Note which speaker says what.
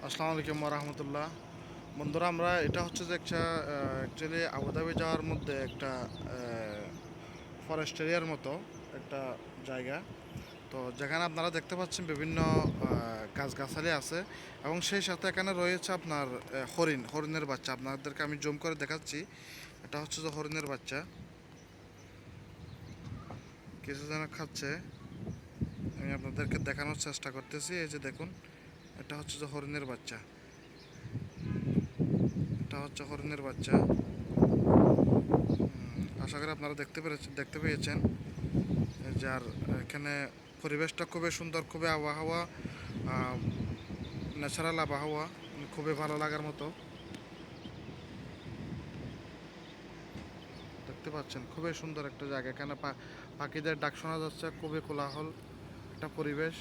Speaker 1: আসসালামু আলাইকুম রহমতুল্লাহ। বন্ধুরা, আমরা এটা হচ্ছে যে একটা অ্যাকচুয়ালি আবুধাবি যাওয়ার মধ্যে একটা ফরেস্ট এরিয়ার মতো একটা জায়গা। তো যেখানে আপনারা দেখতে পাচ্ছেন বিভিন্ন গাছগাছালি আছে এবং সেই সাথে এখানে রয়েছে আপনার হরিণের বাচ্চা। আপনাদেরকে আমি জুম করে দেখাচ্ছি। এটা হচ্ছে যে হরিণের বাচ্চা, কিছু যেন খাচ্ছে। আমি আপনাদেরকে দেখানোর চেষ্টা করতেছি। এই যে দেখুন, এটা হচ্ছে যে হরিণের বাচ্চা। এটা হচ্ছে হরিণের বাচ্চা। আশা করি আপনারা দেখতে পেয়েছেন। যার এখানে পরিবেশটা খুবই সুন্দর, খুবই আবহাওয়া, ন্যাচারাল আবহাওয়া, খুবই ভালো লাগার মতো। দেখতে পাচ্ছেন খুবই সুন্দর একটা জায়গা। এখানে পাখিদের ডাক শোনা যাচ্ছে, খুবই কোলাহল একটা পরিবেশ।